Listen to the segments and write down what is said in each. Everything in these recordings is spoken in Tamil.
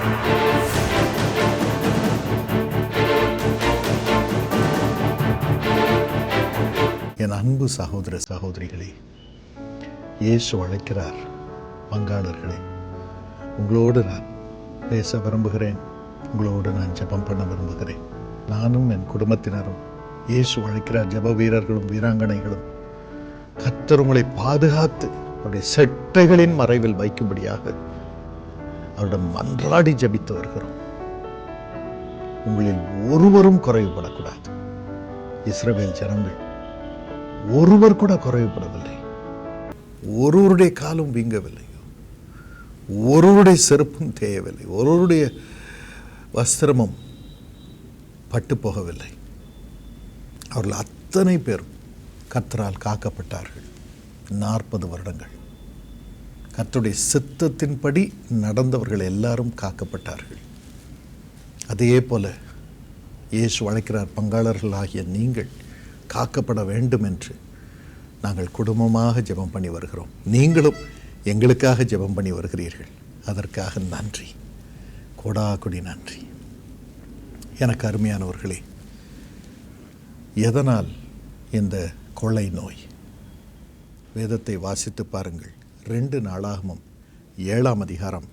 என் அன்பு சகோதர சகோதரிகளே, இயேசு அழைக்கிறார். பங்காளர்களே, உங்களோடு நான் பேச விரும்புகிறேன். உங்களோடு நான் ஜெபம் பண்ண விரும்புகிறேன். நானும் என் குடும்பத்தினரும் இயேசு அழைக்கிறார் ஜெப வீரர்களும் வீராங்கனைகளும் கர்த்தர் உங்களை பாதுகாத்து அவருடைய செட்டைகளின் மறைவில் வைக்கும்படியாக அவரிடம் மன்றாடி ஜெபித்து வருகிறோம். உங்களில் ஒருவரும் குறைவுபடக்கூடாது. இஸ்ரவேல் ஜனங்கள் ஒருவர் கூட குறைவுபடவில்லை. ஒருவருடைய காலும் வீங்கவில்லை, ஒருவருடைய செருப்பும் தேயவில்லை, ஒருவருடைய வஸ்திரமும் பட்டு போகவில்லை. அவர்கள் அத்தனை பேரும் கர்த்தரால் காக்கப்பட்டார்கள். 40 வருடங்கள் கர்த்தருடைய சித்தத்தின்படி நடந்தவர்கள் எல்லாரும் காக்கப்பட்டார்கள். அதே போல இயேசு அழைக்கிறார், பங்காளர்கள் ஆகிய நீங்கள் காக்கப்பட வேண்டும் என்று நாங்கள் குடும்பமாக ஜெபம் பண்ணி வருகிறோம். நீங்களும் எங்களுக்காக ஜெபம் பண்ணி வருகிறீர்கள். அதற்காக நன்றி, கொடாகுடி நன்றி. எனக்கு அருமையானவர்களே, எதனால் இந்த கொள்ளை நோய்? வேதத்தை வாசித்து பாருங்கள். 2 நாளாகமம் 7ஆம் அதிகாரம்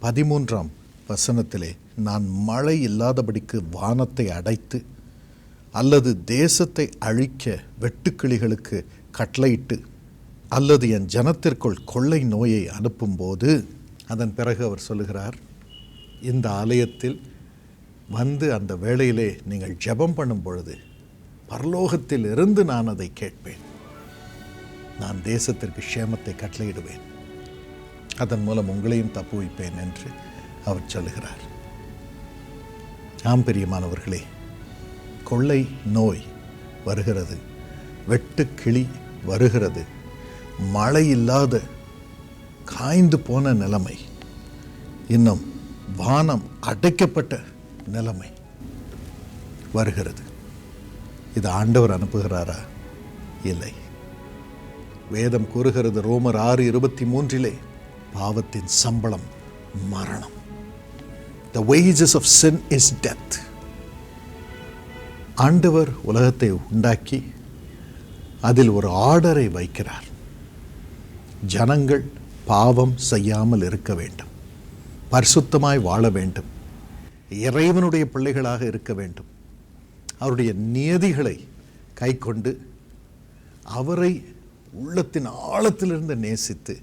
13ஆம் வசனத்திலே, நான் மழை இல்லாதபடிக்கு வானத்தை அடைத்து அல்லது தேசத்தை அழிக்க வெட்டுக்கிளிகளுக்கு கட்டளையிட்டு அல்லது என் ஜனத்திற்குள் கொள்ளை நோயை அனுப்பும்போது, அதன் பிறகு அவர் சொல்லுகிறார், இந்த ஆலயத்தில் வந்து அந்த வேளையிலே நீங்கள் ஜெபம் பண்ணும் பொழுது பரலோகத்தில் இருந்து நான் அதை கேட்பேன். நான் தேசத்திற்கு க்ஷேமத்தை கட்டளையிடுவேன், அதன் மூலம் உங்களையும் தப்புவிப்பேன் என்று அவர் சொல்லுகிறார். ஆம் பிரியமானவர்களே, கொள்ளை நோய் வருகிறது, வெட்டுக்கிளி வருகிறது, மழை இல்லாத காய்ந்து போன நிலைமை, இன்னும் வானம் அடைக்கப்பட்ட நிலைமை வருகிறது. இது ஆண்டவர் அனுப்புகிறாரா? இல்லை. வேதம் கூறுகிறது, ரோமர் 6:23, பாவத்தின் சம்பளம் மரணம். The wages of sin is death. ஆண்டவர் உலகத்தை உண்டாக்கி அதில் ஒரு ஆர்டரை வைக்கிறார். ஜனங்கள் பாவம் செய்யாமல் இருக்க வேண்டும், பரிசுத்தமாய் வாழ வேண்டும், இறைவனுடைய பிள்ளைகளாக இருக்க வேண்டும், அவருடைய நியதிகளை கைக்கொண்டு அவரை உள்ளத்தின் ஆழத்திலிருந்து நேசித்து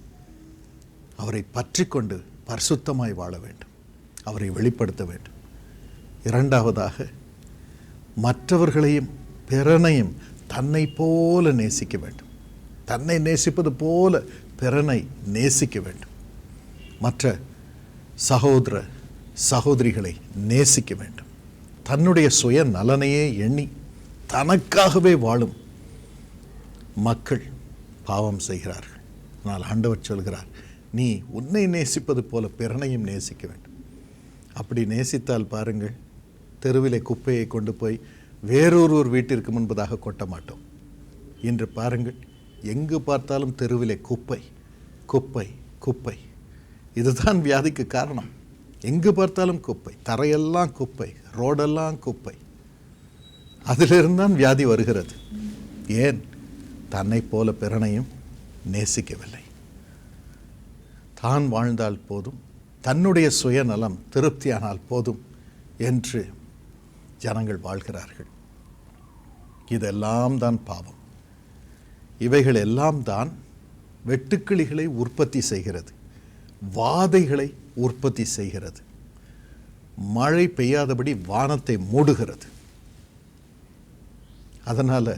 அவரை பற்றி கொண்டு பரிசுத்தமாய் வாழ வேண்டும், அவரை வெளிப்படுத்த வேண்டும். 2ஆவதாக, மற்றவர்களையும் பிறனையும் தன்னை போல நேசிக்க வேண்டும். தன்னை நேசிப்பது போல பிறனை நேசிக்க வேண்டும். மற்ற சகோதர சகோதரிகளை நேசிக்க வேண்டும். தன்னுடைய சுய நலனையே எண்ணி தனக்காகவே வாழும் மக்கள் பாவம் செய்கிறார்கள். ஆனால் ஆண்டவர் சொல்கிறார், நீ உன்னை நேசிப்பது போல பிறனையும் நேசிக்க வேண்டும். அப்படி நேசித்தால் பாருங்கள், தெருவிலே குப்பையை கொண்டு போய் வேறொரு வீட்டிற்கு முன்பதாக கொட்ட மாட்டோம். இன்று பாருங்கள், எங்கு பார்த்தாலும் தெருவிலே குப்பை குப்பை குப்பை. இதுதான் வியாதிக்கு காரணம். எங்கு பார்த்தாலும் குப்பை, தரையெல்லாம் குப்பை, ரோடெல்லாம் குப்பை. அதிலிருந்தான் வியாதி வருகிறது. ஏன்? தன்னை போல பிறனையும் நேசிக்கவில்லை. தான் வாழ்ந்தால் போதும், தன்னுடைய சுயநலம் திருப்தியானால் போதும் என்று ஜனங்கள் வாழ்கிறார்கள். இதெல்லாம் தான் பாவம். இவைகள் எல்லாம் தான் வெட்டுக்கிளிகளை உற்பத்தி செய்கிறது, வாதைகளை உற்பத்தி செய்கிறது, மழை பெய்யாதபடி வானத்தை மூடுகிறது. அதனால்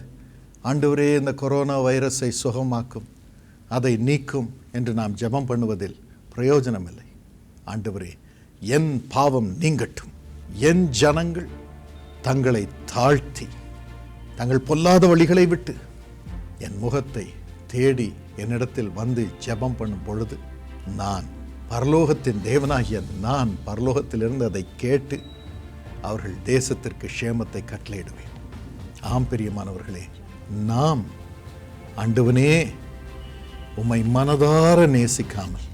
ஆண்டவரே, இந்த கொரோனா வைரஸை சுகமாக்கும், அதை நீக்கும் என்று நாம் ஜெபம் பண்ணுவதில் பிரயோஜனமில்லை. ஆண்டவரே, என் பாவம் நீங்கட்டும், என் ஜனங்கள் தங்களை தாழ்த்தி தங்கள் பொல்லாத வழிகளை விட்டு என் முகத்தை தேடி என்னிடத்தில் வந்து ஜெபம் பண்ணும் பொழுது, நான் பரலோகத்தின் தேவனாகிய நான் பரலோகத்திலிருந்து அதை கேட்டு அவர்கள் தேசத்திற்கு க்ஷேமத்தை கட்டளையிடுவேன். ஆம் பிரியமானவர்களே, நாம் ஆண்டவனே உம்மை மனதார நேசிக்காமல்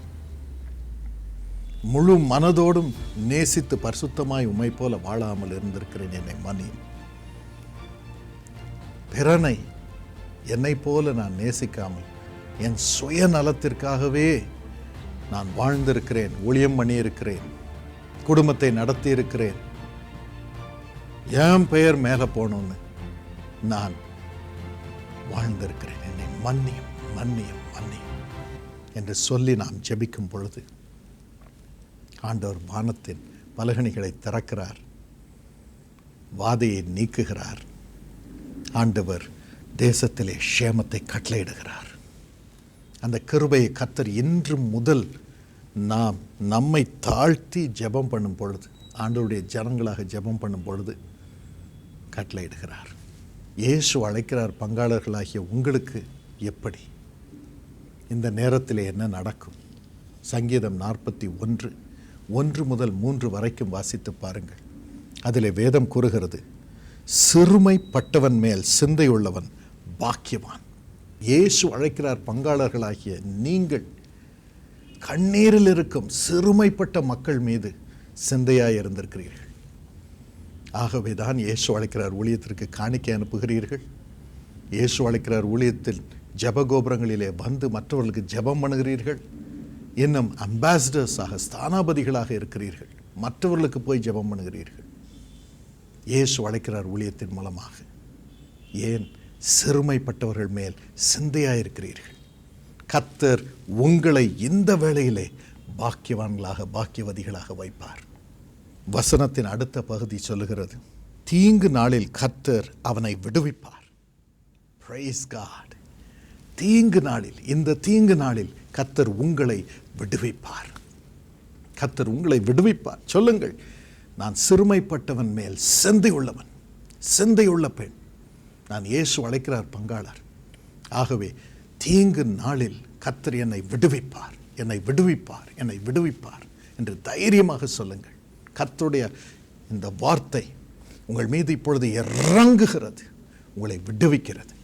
முழு மனதோடும் நேசித்து பரிசுத்தமாய் உம்மை போல வாழாமல் இருந்திருக்கிறேன், என்னை மன்னியும். பிறனை என்னை போல நான் நேசிக்காமல் என் சுயநலத்திற்காகவே நான் வாழ்ந்திருக்கிறேன், ஊழியம் பண்ணியிருக்கிறேன், குடும்பத்தை நடத்தி இருக்கிறேன். என் பெயர் மேலே போகணும்னு நான் வாழ்ந்திருக்கிறேன், என்னை மன்னியும் மன்னியும் மன்னியும் என்று சொல்லி நாம் ஜெபிக்கும் பொழுது ஆண்டவர் வானத்தின் பலகணிகளை திறக்கிறார், வாதையை நீக்குகிறார். ஆண்டவர் தேசத்திலே க்ஷேமத்தை கட்டளையிடுகிறார். அந்த கிருபையை கர்த்தர் இன்று முதல் நாம் நம்மை தாழ்த்தி ஜெபம் பண்ணும் பொழுது, ஆண்டவருடைய ஜனங்களாக ஜெபம் பண்ணும் பொழுது கட்டளையிடுகிறார். இயேசு அழைக்கிறார், பங்காளர்களாகிய உங்களுக்கு எப்படி இந்த நேரத்தில் என்ன நடக்கும்? சங்கீதம் 41 முதல் 3 வரைக்கும் வாசித்து பாருங்கள். அதில் வேதம் கூறுகிறது, சிறுமைப்பட்டவன் மேல் சிந்தையுள்ளவன் பாக்கியவான். இயேசு அழைக்கிறார், பங்காளர்களாகிய நீங்கள் கண்ணீரில் இருக்கும் சிறுமைப்பட்ட மக்கள் மீது சிந்தையாய் இருந்திருக்கிறீர்கள். ஆகவே தான் இயேசு அழைக்கிறார், ஊழியத்திற்கு காணிக்கை அனுப்புகிறீர்கள். இயேசு அழைக்கிறார், ஊழியத்தில் ஜபகோபுரங்களிலே வந்து மற்றவர்களுக்கு ஜெபம் பண்ணுகிறீர்கள். இன்னும் அம்பாசிடர்ஸாக, ஸ்தானாபதிகளாக இருக்கிறீர்கள், மற்றவர்களுக்கு போய் ஜெபம் பண்ணுகிறீர்கள். இயேசு அழைக்கிறார் ஊழியத்தின் மூலமாக. ஏன்? சிறுமைப்பட்டவர்கள் மேல் சிந்தையாயிருக்கிறீர்கள். கர்த்தர் உங்களை இந்த வேளையிலே பாக்கியவான்களாக, பாக்கியவதிகளாக வைப்பார். வசனத்தின் அடுத்த பகுதி சொல்லுகிறது, தீங்கு நாளில் கர்த்தர் அவனை விடுவிப்பார். Praise God. தீங்கு நாளில், இந்த தீங்கு நாளில் கர்த்தர் உங்களை விடுவிப்பார். கர்த்தர் உங்களை விடுவிப்பார். சொல்லுங்கள், நான் சிறுமைப்பட்டவன் மேல் சிந்தை உள்ளவன், சிந்தையுள்ள பெண். நான் இயேசு அழைக்கிறார், பங்காளர். ஆகவே தீங்கு நாளில் கர்த்தர் என்னை விடுவிப்பார், என்னை விடுவிப்பார், என்னை விடுவிப்பார் என்று தைரியமாக சொல்லுங்கள். கர்த்தருடைய இந்த வார்த்தை உங்கள் மீது இப்பொழுது இறங்குகிறது, உங்களை விடுவிக்கிறது.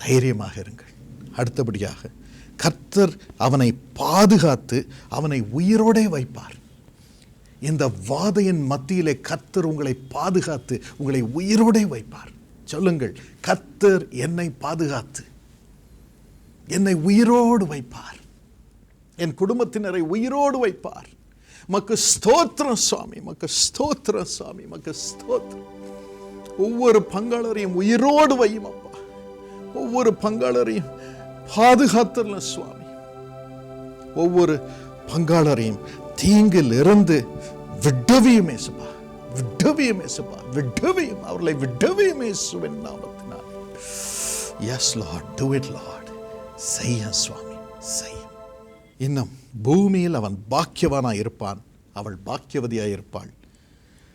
தைரியமாக இருங்கள். அடுத்தபடியாக கர்த்தர் அவனை பாதுகாத்து அவனை உயிரோடே வைப்பார். இந்த வாதையின் மத்தியிலே கர்த்தர் உங்களை பாதுகாத்து உங்களை உயிரோடே வைப்பார். சொல்லுங்கள், கர்த்தர் என்னை பாதுகாத்து என்னை உயிரோடு வைப்பார், என் குடும்பத்தினரை உயிரோடு வைப்பார். மக்கு ஸ்தோத்திரம் சுவாமி, மக்கு ஸ்தோத்திரம் சுவாமி, மக்கு ஸ்தோத்திரம். ஒவ்வொரு பங்காளரையும் உயிரோடு வையும் அப்பா, ஒவ்வொரு பங்காளரையும் பாதுகாத்தல சுவாமி. ஒவ்வொரு பங்காளரையும் தீங்கில் இருந்து விடுவியுமே சுபா, விடுவியுமே சுபா, விடுவியும், அவர்களை விடுவியுமே சுவின் நாமத்தினால். Yes Lord, do it Lord. செய்ய சுவாமி, செய்ய. இன்னும் பூமியில் அவன் பாக்கியவானாய் இருப்பான், அவள் பாக்கியவதியாய் இருப்பாள்.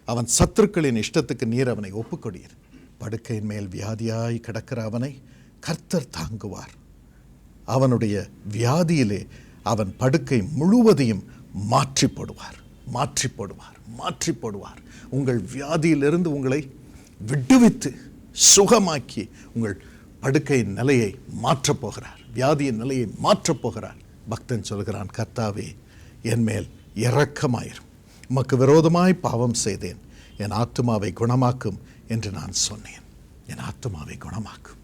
அவன் சத்துருக்களின் இஷ்டத்துக்கு நீர் அவனை ஒப்புக்கொடீர். படுக்கையின் மேல் வியாதியாய் கிடக்கிற அவனை கர்த்தர் தாங்குவார். அவனுடைய வியாதியிலே அவன் படுக்கை முழுவதையும் மாற்றி போடுவார், மாற்றி போடுவார், மாற்றி போடுவார். உங்கள் வியாதியிலிருந்து உங்களை விடுவித்து சுகமாக்கி உங்கள் படுக்கையின் நிலையை மாற்றப் போகிறார், வியாதியின் நிலையை மாற்றப் போகிறார். பக்தன் சொல்கிறான், கர்த்தாவே என் மேல் இரக்கமாயிரும், உமக்கு விரோதமாய் பாவம் செய்தேன், என் ஆத்துமாவை குணமாக்கும் என்று நான் சொன்னேன். என் ஆத்துமாவை குணமாக்கும்,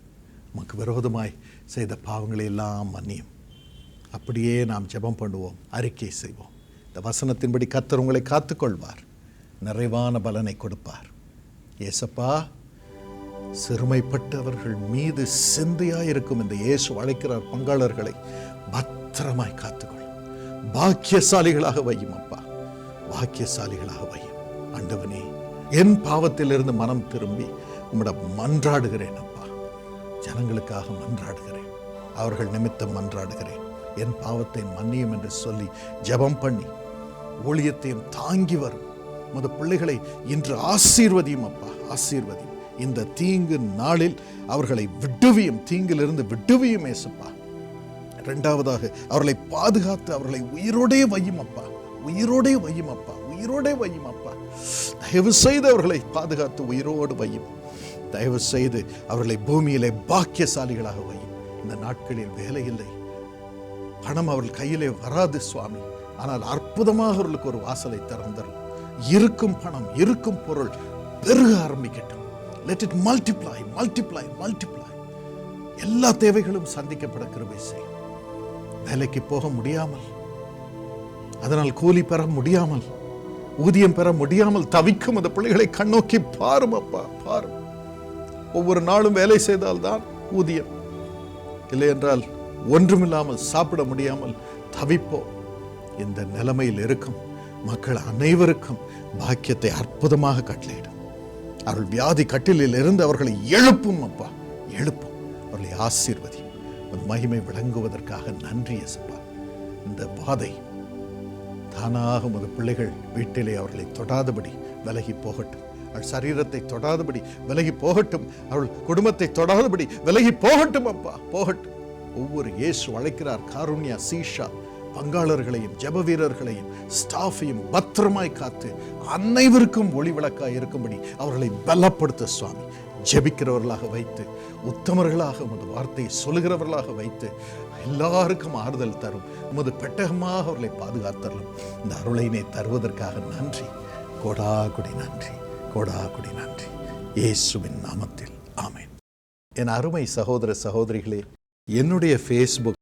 உமக்கு விரோதமாய் செய்த பாவங்களை எல்லாம் மன்னியும். அப்படியே நாம் ஜெபம் பண்ணுவோம், அறிக்கை செய்வோம். இந்த வசனத்தின்படி கர்த்தர் உங்களை காத்துக்கொள்வார், நிறைவான பலனை கொடுப்பார். ஏசப்பா, சிறுமைப்பட்டவர்கள் மீது சிந்தையாயிருக்கும் இந்த இயேசு அழைக்கிறார் பங்காளர்களை பத்திரமாய் காத்துக்கொள், பாக்கியசாலிகளாக வையும் அப்பா, பாக்கியசாலிகளாக வையும். ஆண்டவனே, என் பாவத்திலிருந்து மனம் திரும்பி உம்மிடம் மன்றாடுகிறேன் அப்பா, ஜனங்களுக்காக மன்றாடுகிறேன், அவர்கள் நிமித்தம் மன்றாடுகிறேன். என் பாவத்தை மன்னியும் என்று சொல்லி ஜெபம் பண்ணி ஊழியத்தையும் தாங்கி வரும் உமது பிள்ளைகளை இன்று ஆசீர்வதியும் அப்பா, ஆசீர்வதியும். இந்த தீங்கு நாளில் அவர்களை விடுவியும், தீங்கிலிருந்து விடுவியும் ஏசப்பா. இரண்டாவதாக அவர்களை பாதுகாத்து அவர்களை உயிரோடே வையும் அப்பா, உயிரோடே வையும் அப்பா, உயிரோடே வையும் அப்பா. தயவு செய்து அவர்களை பாதுகாத்து உயிரோடு வையும். தயவு செய்து அவர்களை பூமியிலே பாக்கியசாலிகளாக வையும். இந்த நாட்களில் வேலை இல்லை, பணம் அவர்கள் கையிலே வராது சுவாமி. ஆனால் அற்புதமாக அவர்களுக்கு ஒரு வாசலை திறந்தரும். இருக்கும் பணம், இருக்கும் பொருள் பெருக ஆரம்பிக்கட்டும். Let it multiply, multiply, multiply. எல்லா தேவைகளும் சந்திக்கப்பட கிருபை செய்யும். வேலைக்கு போக முடியாமல், அதனால் கூலி பெற முடியாமல், ஊதியம் பெற முடியாமல் தவிக்கும் அந்த பிள்ளைகளை கண்ணோக்கி பாரும் அப்பா, பாரும். ஒவ்வொரு நாளும் வேலை செய்தால்தான் ஊதியம், இல்லை என்றால் ஒன்றுமில்லாமல் சாப்பிட முடியாமல் தவிப்போம். இந்த நிலைமையில் இருக்கும் மக்கள் அனைவருக்கும் பாக்கியத்தை அற்புதமாக கட்டளையிடும். அவர்கள் வியாதி கட்டிலில் இருந்து அவர்களை எழுப்பும் அப்பா, எழுப்பும். அவர்களை ஆசீர்வதி. மகிமை விளங்குவதற்காக நன்றி இயேசுப்பா. இந்த வாதை தானாக உமது பிள்ளைகள் வீட்டிலே அவர்களை தொடாதபடி விலகி போகட்டும். அவள் சரீரத்தை தொடாதபடி விலகி போகட்டும். அவள் குடும்பத்தை தொடாதபடி விலகி போகட்டும் அப்பா, போகட்டும். ஒவ்வொரு இயேசு அழைக்கிறார் காருண்யா சீஷா பங்காளர்களையும் ஜெப வீரர்களையும் ஸ்டாஃபையும் பத்திரமாய் காத்து அனைவருக்கும் ஒளி விளக்காய் இருக்கும்படி அவர்களை பலப்படுத்த சுவாமி. ஜெபிக்கிறவர்களாக வைத்து, உத்தமர்களாக உமது வார்த்தையை சொல்லுகிறவர்களாக வைத்து, எல்லாருக்கும் ஆறுதல் தரும் உமது பெட்டகமாக அவர்களை பாதுகாத்தரலும். இந்த அருளைனை தருவதற்காக நன்றி, கோடாகுடி நன்றி, கோடாகுடி நன்றி. இயேசுவின் நாமத்தில் ஆமென். என் அருமை சகோதர சகோதரிகளே, என்னுடைய ஃபேஸ்புக்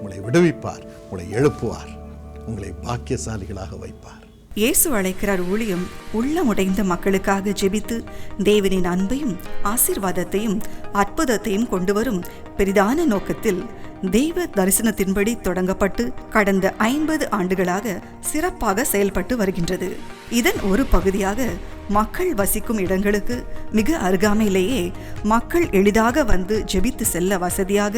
உங்களை விடுவிப்பார், உங்களை எழுப்புவார், உங்களை பாக்கியசாலிகளாக வைப்பார். இயேசு அழைக்கிறார் ஊழியம் உள்ளமுடைந்த மக்களுக்காக ஜெபித்து தேவனின் அன்பையும் ஆசீர்வாதத்தையும் அற்புதத்தையும் கொண்டு வரும் பெரிதான நோக்கத்தில் தெய்வ தரிசனத்தின்படி தொடங்கப்பட்டு கடந்த 50 ஆண்டுகளாக சிறப்பாக செயல்பட்டு வருகின்றது. இதன் ஒரு பகுதியாக மக்கள் வசிக்கும் இடங்களுக்கு மிக அருகாமையிலேயே மக்கள் எளிதாக வந்து ஜெபித்து செல்ல வசதியாக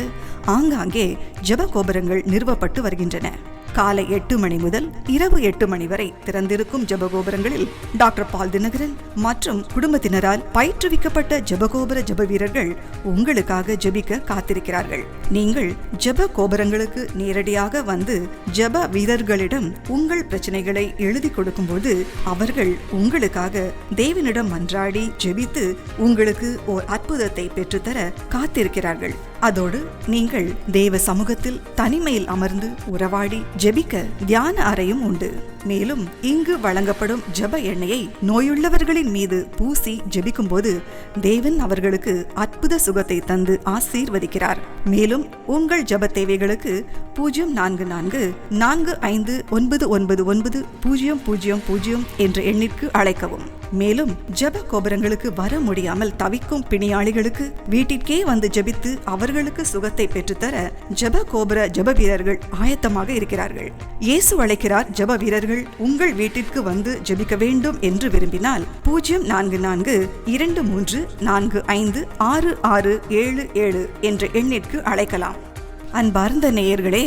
ஆங்காங்கே ஜெப கோபுரங்கள் நிறுவப்பட்டு வருகின்றன. காலை 8 மணி முதல் இரவு 8 மணி வரை திறந்திருக்கும் ஜெபகோபுரங்களில் டாக்டர் பால் தினகரன் மற்றும் குடும்பத்தினரால் பயிற்றுவிக்கப்பட்ட ஜெபகோபுர ஜெப வீரர்கள் உங்களுக்காக ஜெபிக்க காத்திருக்கிறார்கள். நீங்கள் ஜெப கோபுரங்களுக்கு நேரடியாக வந்து ஜெப வீரர்களிடம் உங்கள் பிரச்சனைகளை எழுதி கொடுக்கும்போது அவர்கள் உங்களுக்காக தேவனிடம் மன்றாடி ஜெபித்து உங்களுக்கு ஓர் அற்புதத்தை பெற்றுத்தர காத்திருக்கிறார்கள். அதோடு நீங்கள் தேவ சமூகத்தில் தனிமையில் அமர்ந்து உறவாடி ஜெபிக்க தியான அறையும் உண்டு. மேலும் இங்கு வழங்கப்படும் ஜெப எண்ணெயை நோயுள்ளவர்களின் மீது பூசி ஜெபிக்கும் போது தேவன் அவர்களுக்கு அற்புத சுகத்தை தந்து ஆசீர்வதிக்கிறார். மேலும் உங்கள் ஜெப தேவைகளுக்கு 04445999000 என்ற எண்ணிற்கு அழைக்கவும். மேலும் ஜெப கோபுரங்களுக்கு வர முடியாமல் தவிக்கும் பிணியாளிகளுக்கு வீட்டிற்கே வந்து ஜெபித்து அவர்களுக்கு சுகத்தை பெற்றுத்தர ஜெப கோபுர ஜெப வீரர்கள் ஆயத்தமாக இருக்கிறார்கள். இயேசு அழைக்கிறார் ஜெப வீரர்கள் உங்கள் வீட்டிற்கு வந்து ஜெபிக்க வேண்டும் என்று விரும்பினால் 04423456677 என்ற எண்ணிற்கு அழைக்கலாம். அன்பார்ந்த நேயர்களே,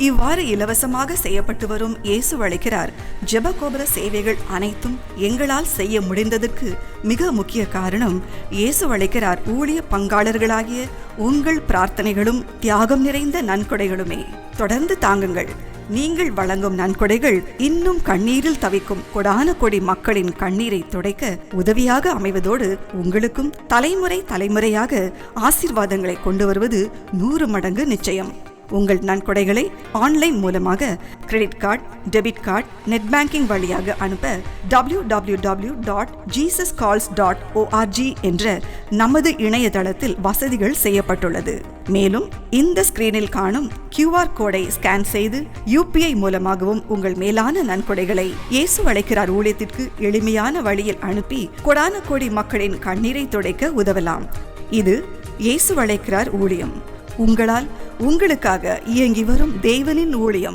இவ்வாறு இலவசமாக செய்யப்பட்டு வரும் இயேசு அழைக்கிறார் ஜெப கோபுர சேவைகள் அனைத்தும் எங்களால் செய்ய முடிந்ததற்கு மிக முக்கிய காரணம் இயேசு அழைக்கிறார் ஊழிய பங்காளர்களாகிய உங்கள் பிரார்த்தனைகளும் தியாகம் நிறைந்த நன்கொடைகளுமே. தொடர்ந்து தாங்குங்கள். நீங்கள் வழங்கும் நன்கொடைகள் இன்னும் கண்ணீரில் தவிக்கும் கொடான கொடி மக்களின் கண்ணீரை துடைக்க உதவியாக அமைவதோடு உங்களுக்கும் தலைமுறையாக ஆசீர்வாதங்களை கொண்டு வருவது 100 மடங்கு நிச்சயம். உங்கள் நன்கொடைகளை ஆன்லைன் மூலமாக credit card, debit card, net banking வழியாக அனுப்ப www.jesuscalls.org என்ற நமது இணையதளத்தில் வசதிகள் செய்யப்பட்டுள்ளது. மேலும் இந்த ஸ்கிரீனில் காணும் QR கோடை ஸ்கேன் செய்து UPI மூலமாகவும் உங்கள் மேலான நன்கொடைகளை இயேசு அழைக்கிறார் ஊழியத்திற்கு எளிமையான வழியில் அனுப்பி கொடான கோடி மக்களின் கண்ணீரை துடைக்க உதவலாம். இது இயேசு அழைக்கிறார் ஊழியம். உங்களால் உங்களுக்காக இயங்கி வரும் தேவனின் ஊழியம்.